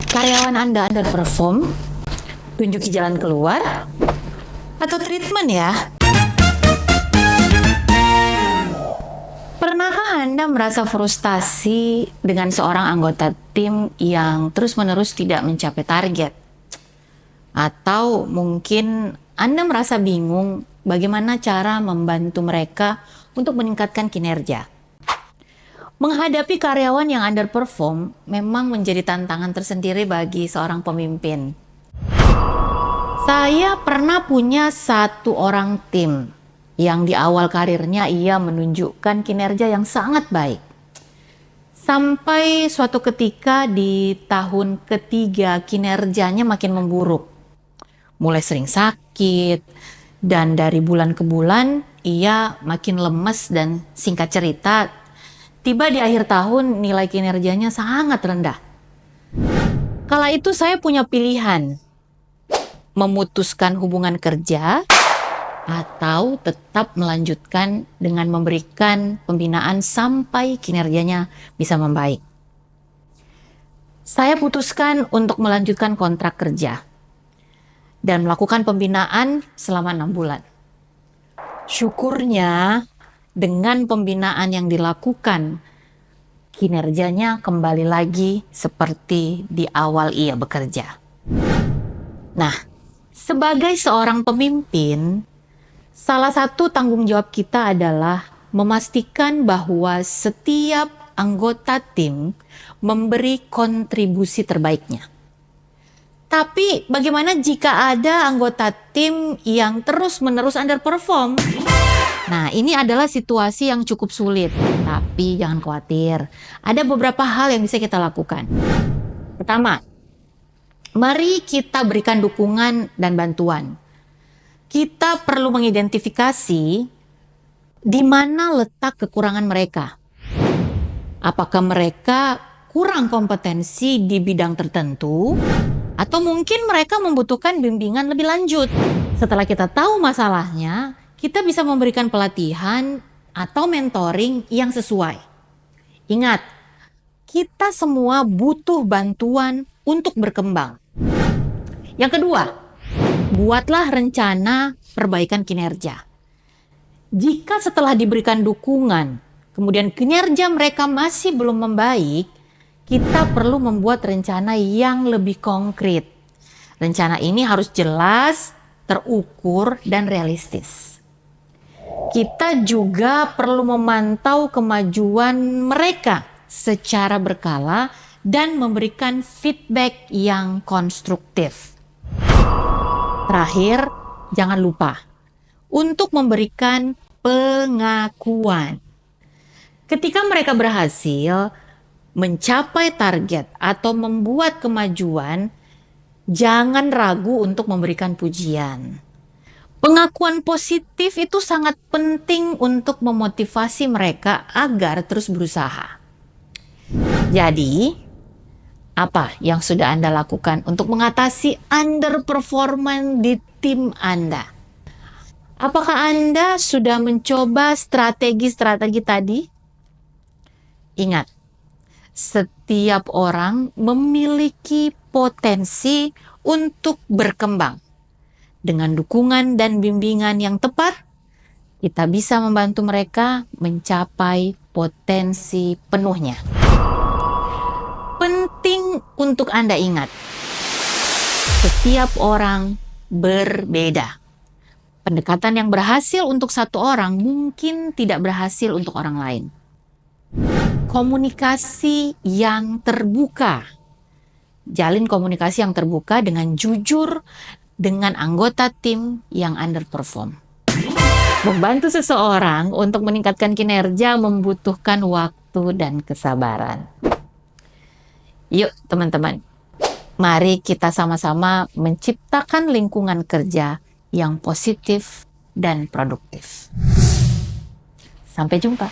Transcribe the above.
Karyawan Anda underperform, tunjuki jalan keluar, atau treatment ya? Pernahkah Anda merasa frustasi dengan seorang anggota tim yang terus-menerus tidak mencapai target? Atau mungkin Anda merasa bingung bagaimana cara membantu mereka untuk meningkatkan kinerja? Menghadapi karyawan yang underperform memang menjadi tantangan tersendiri bagi seorang pemimpin. Saya pernah punya satu orang tim yang di awal karirnya ia menunjukkan kinerja yang sangat baik. Sampai suatu ketika di tahun ketiga kinerjanya makin memburuk. Mulai sering sakit dan dari bulan ke bulan ia makin lemes dan singkat cerita tiba di akhir tahun nilai kinerjanya sangat rendah. Kala itu saya punya pilihan, memutuskan hubungan kerja atau tetap melanjutkan dengan memberikan pembinaan sampai kinerjanya bisa membaik. Saya putuskan untuk melanjutkan kontrak kerja dan melakukan pembinaan selama 6 bulan. Syukurnya dengan pembinaan yang dilakukan, kinerjanya kembali lagi seperti di awal ia bekerja. Nah, sebagai seorang pemimpin, salah satu tanggung jawab kita adalah memastikan bahwa setiap anggota tim memberi kontribusi terbaiknya. Tapi bagaimana jika ada anggota tim yang terus-menerus underperform? Nah, ini adalah situasi yang cukup sulit, tapi jangan khawatir. Ada beberapa hal yang bisa kita lakukan. Pertama, mari kita berikan dukungan dan bantuan. Kita perlu mengidentifikasi di mana letak kekurangan mereka. Apakah mereka kurang kompetensi di bidang tertentu, atau mungkin mereka membutuhkan bimbingan lebih lanjut. Setelah kita tahu masalahnya, kita bisa memberikan pelatihan atau mentoring yang sesuai. Ingat, kita semua butuh bantuan untuk berkembang. Yang kedua, buatlah rencana perbaikan kinerja. Jika setelah diberikan dukungan, kemudian kinerja mereka masih belum membaik, kita perlu membuat rencana yang lebih konkret. Rencana ini harus jelas, terukur, dan realistis. Kita juga perlu memantau kemajuan mereka secara berkala dan memberikan feedback yang konstruktif. Terakhir, jangan lupa untuk memberikan pengakuan. Ketika mereka berhasil mencapai target atau membuat kemajuan, jangan ragu untuk memberikan pujian. Pengakuan positif itu sangat penting untuk memotivasi mereka agar terus berusaha. Jadi, apa yang sudah Anda lakukan untuk mengatasi underperformance di tim Anda? Apakah Anda sudah mencoba strategi-strategi tadi? Ingat, setiap orang memiliki potensi untuk berkembang. Dengan dukungan dan bimbingan yang tepat, kita bisa membantu mereka mencapai potensi penuhnya. Penting untuk Anda ingat, setiap orang berbeda. Pendekatan yang berhasil untuk satu orang mungkin tidak berhasil untuk orang lain. Komunikasi yang terbuka. Jalin komunikasi yang terbuka dengan jujur dengan anggota tim yang underperform. Membantu seseorang untuk meningkatkan kinerja membutuhkan waktu dan kesabaran. Yuk teman-teman, mari kita sama-sama menciptakan lingkungan kerja yang positif dan produktif. Sampai jumpa.